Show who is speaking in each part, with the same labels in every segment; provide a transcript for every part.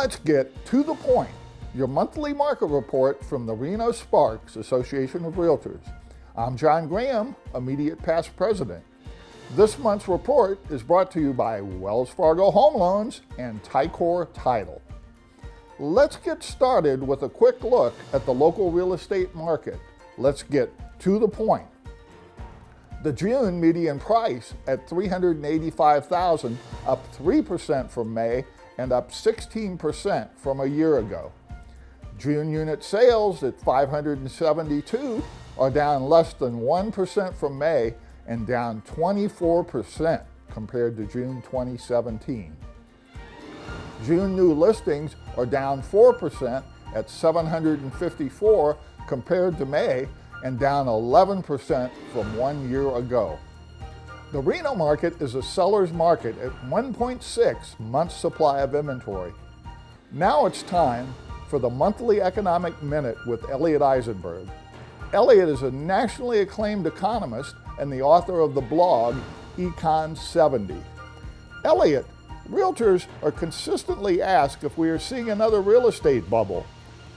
Speaker 1: Let's get to the point. Your monthly market report from the Reno-Sparks Association of REALTORS. I'm John Graham, immediate past president. This month's report is brought to you by Wells Fargo Home Loans and Ticor Title. Let's get started with a quick look at the local real estate market. Let's get to the point. The June median price at $385,000, up 3% from May and up 16% from a year ago. June unit sales at 572 are down less than 1% from May and down 24% compared to June 2017. June new listings are down 4% at 754 compared to May and down 11% from 1 year ago. The Reno market is a seller's market at 1.6 months supply of inventory. Now it's time for the monthly economic minute with Elliot Eisenberg. Elliot is a nationally acclaimed economist and the author of the blog Econ 70. Elliot, realtors are consistently asked if we are seeing another real estate bubble.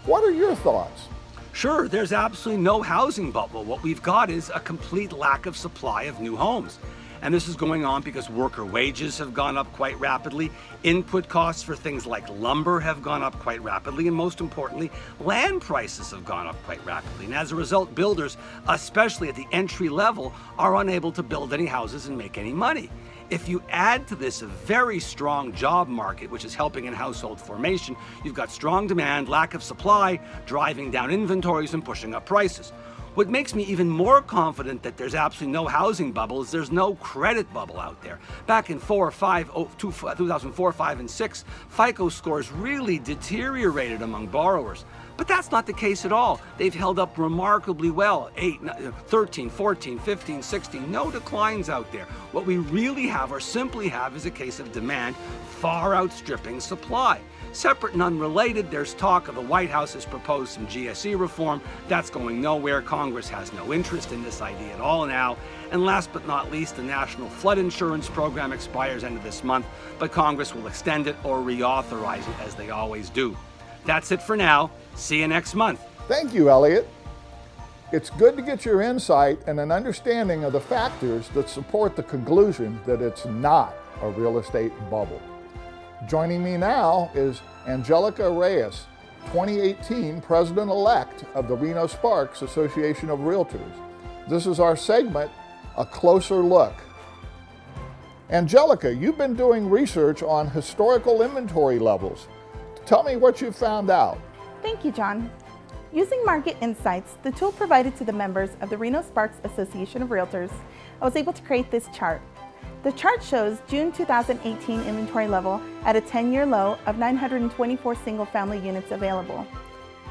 Speaker 1: What are your thoughts?
Speaker 2: Sure, there's absolutely no housing bubble. What we've got is a complete lack of supply of new homes. And this is going on because worker wages have gone up quite rapidly, input costs for things like lumber have gone up quite rapidly, and most importantly, land prices have gone up quite rapidly. And as a result, builders, especially at the entry level, are unable to build any houses and make any money. If you add to this a very strong job market, which is helping in household formation, you've got strong demand, lack of supply, driving down inventories and pushing up prices. What makes me even more confident that there's absolutely no housing bubble is there's no credit bubble out there. Back in 2004, 5, and 6, FICO scores really deteriorated among borrowers. But that's not the case at all. They've held up remarkably well. 13, 14, 15, 16, no declines out there. What we really have or simply have is a case of demand far outstripping supply. Separate and unrelated, there's talk of the White House has proposed some GSE reform. That's going nowhere. Congress has no interest in this idea at all now. And last but not least, the National Flood Insurance Program expires end of this month, but Congress will extend it or reauthorize it as they always do. That's it for now. See you next month.
Speaker 1: Thank you, Elliot. It's good to get your insight and an understanding of the factors that support the conclusion that it's not a real estate bubble. Joining me now is Angelica Reyes, 2018 President-elect of the Reno-Sparks Association of REALTORS. This is our segment, A Closer Look. Angelica, you've been doing research on historical inventory levels. Tell me what you found out.
Speaker 3: Thank you, John. Using market insights, the tool provided to the members of the Reno-Sparks Association of REALTORS, I was able to create this chart. The chart shows June 2018 inventory level at a 10-year low of 924 single-family units available.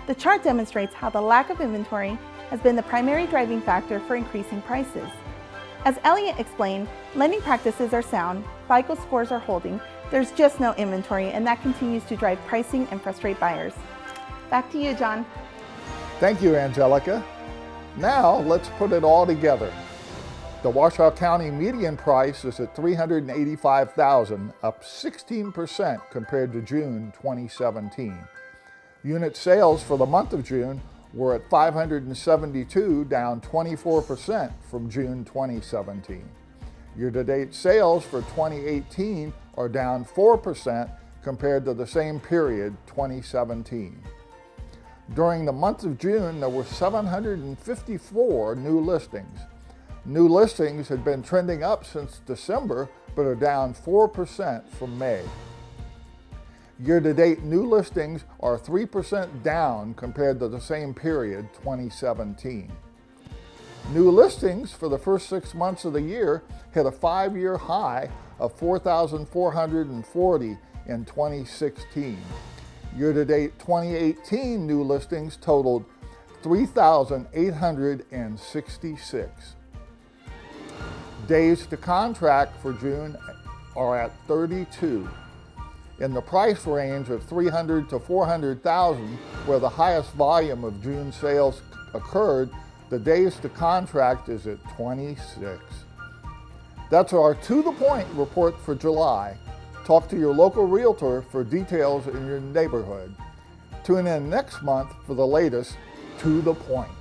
Speaker 3: The chart demonstrates how the lack of inventory has been the primary driving factor for increasing prices. As Elliot explained, lending practices are sound, FICO scores are holding, there's just no inventory, and that continues to drive pricing and frustrate buyers. Back to you, John.
Speaker 1: Thank you, Angelica. Now let's put it all together. The Washoe County median price is at $385,000, up 16% compared to June 2017. Unit sales for the month of June were at 572, down 24% from June 2017. Year-to-date sales for 2018 are down 4% compared to the same period, 2017. During the month of June, there were 754 new listings. New listings had been trending up since December, but are down 4% from May. Year-to-date new listings are 3% down compared to the same period, 2017. New listings for the first 6 months of the year hit a 5-year high of 4,440 in 2016. Year-to-date 2018 new listings totaled 3,866. Days to contract for June are at 32. In the price range of $300,000 to $400,000, where the highest volume of June sales occurred, the days to contract is at 26. That's our To The Point report for July. Talk to your local realtor for details in your neighborhood. Tune in next month for the latest To the Point.